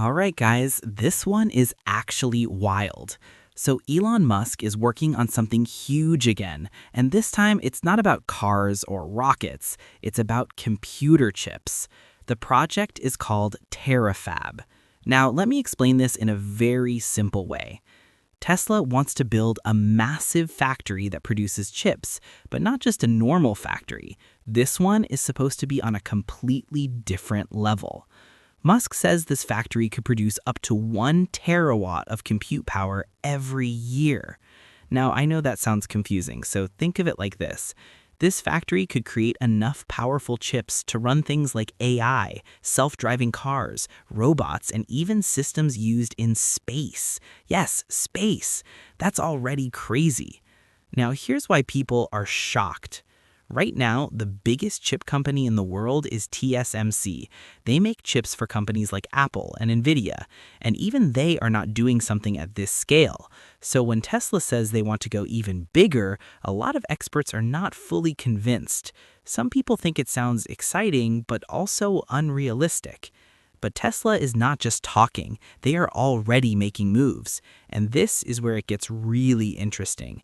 All right, guys, this one is actually wild. So, Elon Musk is working on something huge again, and this time it's not about cars or rockets, it's about computer chips. The project is called TeraFab. Now, let me explain this in a very simple way. Tesla wants to build a massive factory that produces chips, but not just a normal factory. This one is supposed to be on a completely different level. Musk says this factory could produce up to 1 terawatt of compute power every year. Now, I know that sounds confusing, so think of it like this. This factory could create enough powerful chips to run things like AI, self-driving cars, robots, and even systems used in space. Yes, space. That's already crazy. Now, here's why people are shocked. Right now, the biggest chip company in the world is TSMC. They make chips for companies like Apple and Nvidia, and even they are not doing something at this scale. So when Tesla says they want to go even bigger, a lot of experts are not fully convinced. Some people think it sounds exciting, but also unrealistic. But Tesla is not just talking, they are already making moves. And this is where it gets really interesting.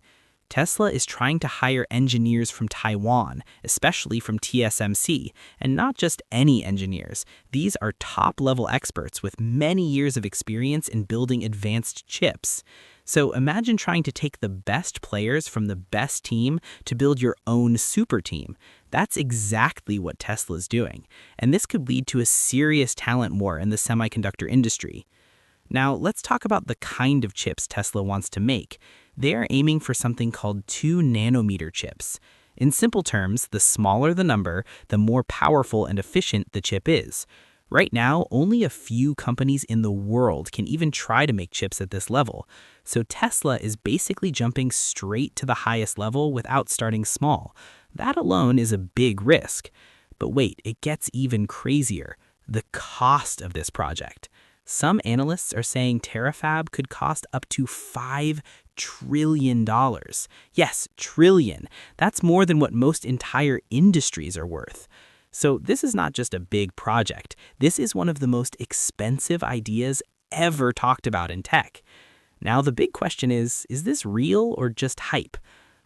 Tesla is trying to hire engineers from Taiwan, especially from TSMC, and not just any engineers. These are top-level experts with many years of experience in building advanced chips. So imagine trying to take the best players from the best team to build your own super team. That's exactly what Tesla's doing, and this could lead to a serious talent war in the semiconductor industry. Now, let's talk about the kind of chips Tesla wants to make. They are aiming for something called 2 nanometer chips. In simple terms, the smaller the number, the more powerful and efficient the chip is. Right now, only a few companies in the world can even try to make chips at this level. So Tesla is basically jumping straight to the highest level without starting small. That alone is a big risk. But wait, it gets even crazier. The cost of this project. Some analysts are saying TeraFab could cost up to $5 trillion. Yes, trillion. That's more than what most entire industries are worth. So this is not just a big project. This is one of the most expensive ideas ever talked about in tech. Now the big question is this real or just hype?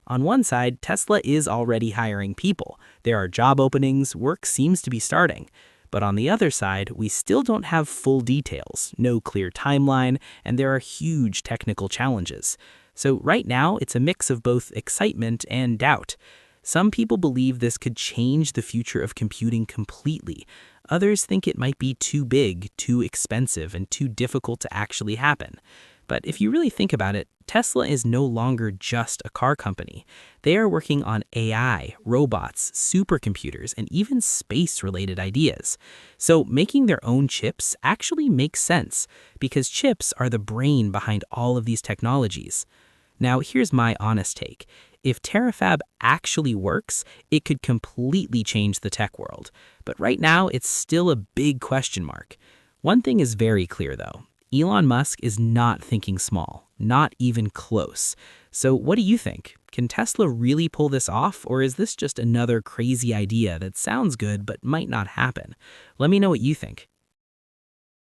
On one side, Tesla is already hiring people. There are job openings, work seems to be starting. But on the other side, we still don't have full details, no clear timeline, and there are huge technical challenges. So right now, it's a mix of both excitement and doubt. Some people believe this could change the future of computing completely. Others think it might be too big, too expensive, and too difficult to actually happen. But if you really think about it, Tesla is no longer just a car company. They are working on AI, robots, supercomputers, and even space-related ideas. So making their own chips actually makes sense, because chips are the brain behind all of these technologies. Now, here's my honest take. If TeraFab actually works, it could completely change the tech world. But right now, it's still a big question mark. One thing is very clear, though. Elon Musk is not thinking small, not even close. So what do you think? Can Tesla really pull this off, or is this just another crazy idea that sounds good but might not happen? Let me know what you think.